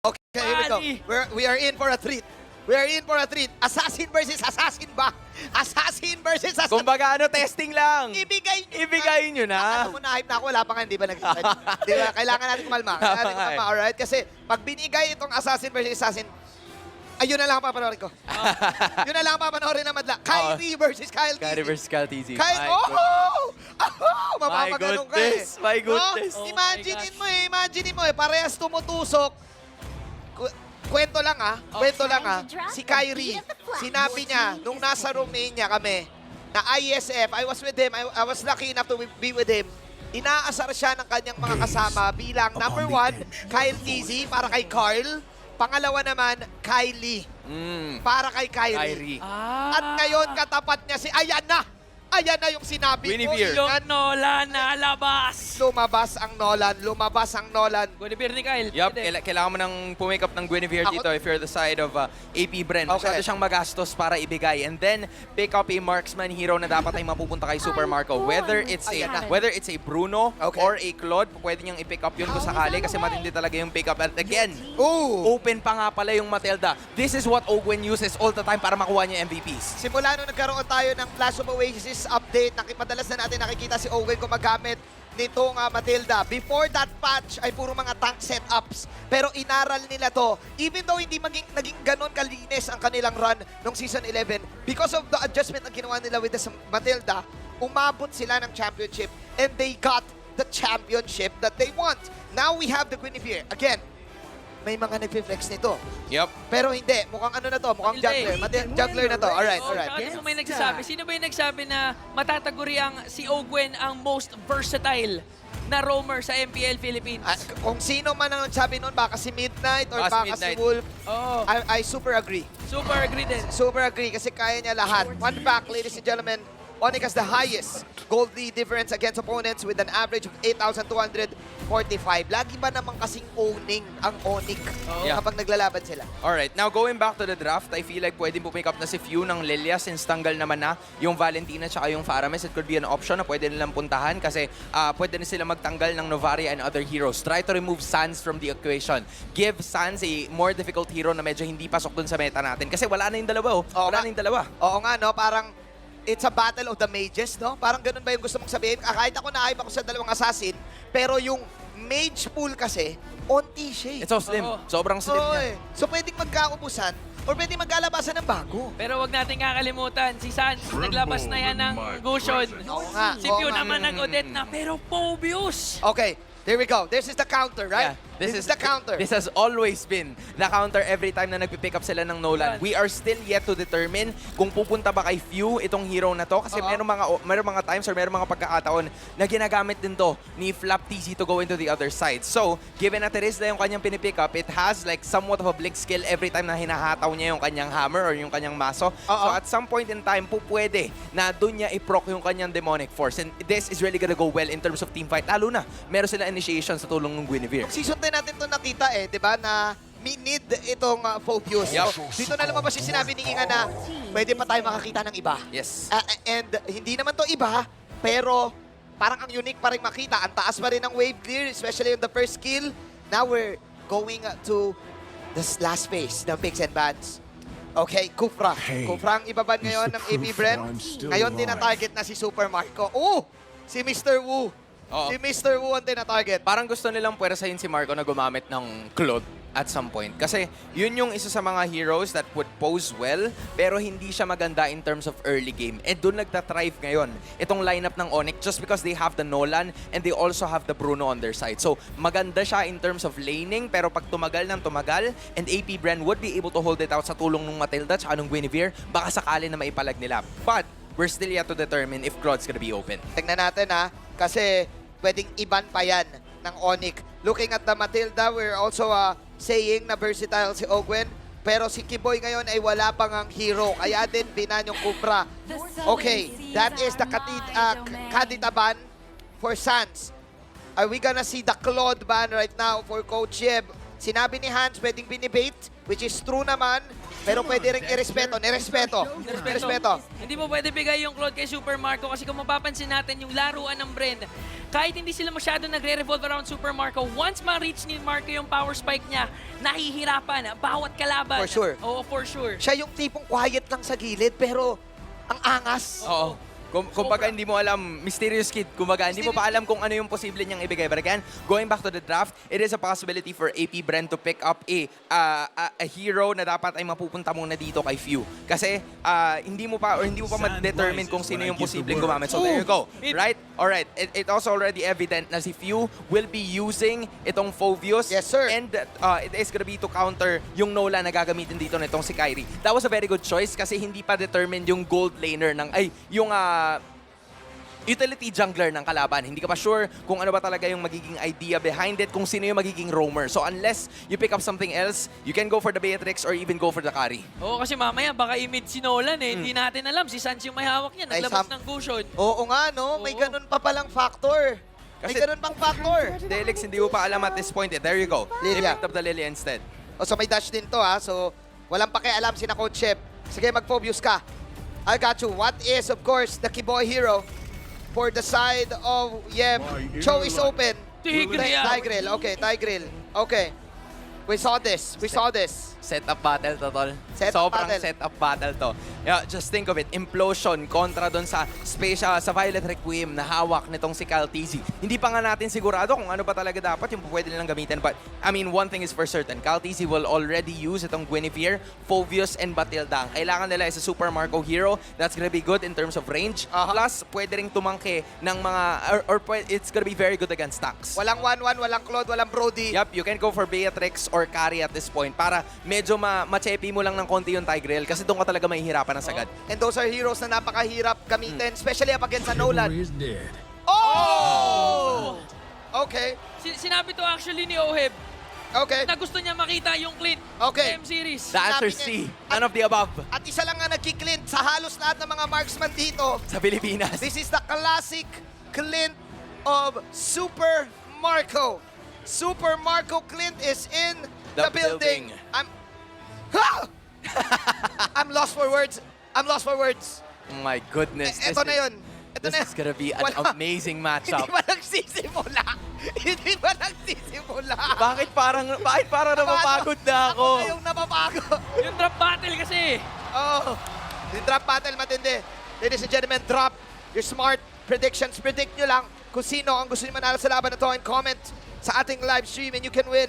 Okay, here we go. We are in for a treat. We are in for a treat. Assassin versus assassin ba? Assassin versus assassin. Kumbaga ano, testing lang. Ibigay nyo na. Alam mo na, hype na ako. Wala pa nga, hindi ba nag-hype? Di ba? Kailangan natin kumalma. Kailangan natin kumalma, alright? Kasi pag binigay itong assassin versus assassin, ayun na lang ang papanoorin ko. Yun na lang ang papanoorin na madla. Kyrie versus Kyle TZ. Kyrie versus Kyle TZ. Mapapaganong ka eh. My goodness. No? Imagine mo eh. Parehas tumutusok. Kwento lang si Kyrie, sinabi niya, nung nasa Romania kami, na ISF, I was with him, I was lucky enough to be with him, inaasar siya ng kanyang mga kasama bilang number 1, Kyle TZ, para kay Carl, pangalawa naman, Kylie, para kay Kyrie. At ngayon, katapat niya Ayan na yung sinabi ko. Guinevere. Yung Nolan nalabas. Lumabas ang Nolan. Guinevere ni Kyle. Yup, kailangan mo nang pumick up ng Guinevere dito if you're the side of AP Bren. Masyado siyang magastos para ibigay. And then, pick up a marksman hero na dapat ay mapupunta kay Super Marco. Whether it's a Bruno or a Claude, pwede niyang i-pick up yun kung sakali kasi matindi talaga yung pick up. At again, open pa nga pala yung Matilda. This is what Ogwen uses all the time para makuha niya MVPs. Simula nung nagkaroon tayo ng Flash of Oasis update, madalas na natin nakikita si Owen gumagamit nitong Matilda. Before that patch ay puro mga tank setups. Pero inaral nila to. Even though hindi naging ganon kalinis ang kanilang run nung Season 11, because of the adjustment na ginawa nila with the Matilda, umabot sila ng championship and they got the championship that they want. Now we have the Guinevere. Again, may mga nag-flex nito. Yup. Pero hindi. Mukhang ano na to? Mukhang jungler. Jungler na to. Alright. Sino ba yung nagsabi na matataguri si Ogwen ang most versatile na roamer sa MPL Philippines? Kung sino man ang nagsabi nun, baka si Midnight or baka si Wolf, I super agree. Super agree din. Super agree kasi kaya niya lahat. Fun fact, ladies and gentlemen, Onyx has the highest gold lead difference against opponents with an average of 8,245. Lagi ba naman kasing owning ang Onyx kapag naglalaban sila? Alright, now going back to the draft, I feel like pwedeng pumick up na si Few ng Lilia since tanggal naman na yung Valentina tsaka yung Faramis. It could be an option na pwede nilang puntahan kasi pwede na sila magtanggal ng Novaria and other heroes. Try to remove Sans from the equation. Give Sans a more difficult hero na medyo hindi pasok dun sa meta natin kasi wala na yung dalawa. Wala na yung dalawa. Oo nga, no? Parang it's a battle of the mages, no? Parang ganun ba yung gusto mong sabihin? Kahit ako na-hype ako sa dalawang assassin, pero yung mage pool kasi, onti siya eh. It's so slim. Sobrang slim niya. So pwedeng magkaubusan or pwedeng magkalabasan ng bago. Pero wag natin kakalimutan, si Sans naglabas na yan ng Gusion. Oo nga. Si Pew naman nag-Odette na, pero Pobius. Okay, there we go. This is the counter, right? Yeah, this is the counter. This has always been the counter every time na nagpipick up sila ng Nolan. We are still yet to determine kung pupunta ba kay Few itong hero na to kasi merong mga times or merong mga pagkakataon na ginagamit din to ni Flap TZ to go into the other side. So, given na Teresda yung kanyang pinipick up, it has like somewhat of a blink skill every time na hinahataw niya yung kanyang hammer or yung kanyang maso. So, at some point in time, pwede na doon niya i-proc yung kanyang demonic force. And this is really gonna go well in terms of team fight. Lalo na, meron sila initiation sa tulong ng Guinevere. Season 10 natin to nakita eh, di ba, na need itong Phobius. So, dito na lumabas yung sinabi ni Inga na pwede pa tayo makakita ng iba. Yes. And hindi naman to iba, pero parang ang unique pa rin makita. Ang taas pa rin ng wave clear, especially on the first skill. Now we're going to this last phase ng picks and bans. Okay, Kufra. Kufra ang ibaban ngayon ng AP Bren. Ngayon din na target na si Super Marco. Si Mr. Wu. Si Mr. Wu ang tina-target. Parang gusto nilang puwersahin si Marco na gumamit ng Claude at some point. Kasi yun yung isa sa mga heroes that would pose well, pero hindi siya maganda in terms of early game. And doon nagtatrive ngayon itong lineup ng Onyx just because they have the Nolan and they also have the Bruno on their side. So maganda siya in terms of laning, pero pag tumagal ng tumagal, and AP Bren would be able to hold it out sa tulong ng Matilda at ng Guinevere, baka sakali na maipalag nila. But we're still yet to determine if Claude's gonna be open. Tingnan natin kasi pwedeng iban pa yan ng Onyx. Looking at the Matilda, we're also saying na versatile si Ogwen. Pero si Kiboy ngayon ay wala pang ang hero. Kaya din binan yung Kupra. Okay, that is the Kadita ban for Sans. Are we gonna see the Claude ban right now for Coach Jeb? Sinabi ni Hans, pwedeng binibait, which is true naman. Pero pwede rin irespeto. Nirespeto. Hindi mo pwede bigay yung Claude kay Super Marco kasi kung mapapansin natin yung laruan ng Bren, kahit hindi sila masyado nagre-revolve around Super Marco, once ma-reach ni Marco yung power spike niya, nahihirapan bawat kalaban. For sure. Oo, for sure. Siya yung tipong quiet lang sa gilid, pero ang angas. Oo. Kumbaga hindi mo alam, mysterious kid. Kumbaga hindi mo pa alam kung ano yung posible niyang ibigay. But again, going back to the draft, it is a possibility for AP Bren to pick up a hero na dapat ay mapupunta muna dito kay Few. Kasi hindi mo pa ma-determine kung sino yung posibleng gumamit. So there you go. Right? Alright. It also already evident na si Few will be using itong Phoveus. Yes, sir. And it is gonna be to counter yung Nolan na gagamitin dito nitong si Kyrie. That was a very good choice kasi hindi pa determined yung gold laner yung utility jungler ng kalaban. Hindi ka pa sure kung ano ba talaga yung magiging idea behind it, kung sino yung magiging roamer. So unless you pick up something else, you can go for the Beatrix or even go for the carry. Oo, kasi mamaya baka i-mid si Nolan Hindi natin alam. Si Sans yung may hawak niya. Ay, Naglabas ng Gusion. Oo nga, no? May Oo. ganun pa palang factor. May Kasi- ganun pang factor. Delix, hindi mo pa alam at this point. There you go. They Lilia. picked up the Lilia instead. O, so may dash din to, ha? So, walang pakialam si na Coach Shep. Sige, mag-Phobius ka. I got you. What is, of course, the Kiboy hero for the side of Yem? Cho is open. Tigreal. Tigreal. Okay, Tigreal. Okay. We saw this. We saw this. Setup battle to, tol. Setup Sobrang battle. setup battle to. Yeah, just think of it. Implosion kontra doon sa sa Violet Requiem na hawak nitong si Calteezy. Hindi pa nga natin sigurado kung ano ba talaga dapat yung pwede nilang gamitin. But, I mean, one thing is for certain. Calteezy will already use itong Guinevere, Phoveus, and Batilda. Ang kailangan nila is a Super Marco hero that's gonna be good in terms of range. Plus, pwede ring tumangke ng mga, it's gonna be very good against stacks. Walang 1-1, walang Claude, walang Brody. Yup, you can go for Beatrix or carry at this point para medyo ma-cheppy mo lang ng konti yung Tigreal kasi doon ka talaga mahihirapan ng sagad. And those are heroes na napakahirap gamitin, especially up against sa Nolan. Chivalry is dead. Oh! Okay. Sinabi to actually ni Oheb Okay. na gusto niya makita yung Clint Okay. M-Series. The answer Sabi C, niya- none of the above At isa lang nga nagkiklint sa halos lahat ng mga marksman dito. sa Pilipinas. This is the classic Clint of Super Marco. Super Marco Clint is in the, The building. building. I'm lost for words. I'm lost for words. Oh my goodness. Ito na yun. Ito This na is gonna be an Wala. amazing Hindi matchup. ba nagsisimula? Hindi ba nagsisimula? Bakit parang napapagod na ako? Ako kayong napapagod. Yung drop battle kasi. Oh, the drop battle matindi. Ladies and gentlemen, drop your smart predictions. Predict nyo lang kung sino ang gusto nyo manalo sa laban na to and comment sa ating live stream and you can win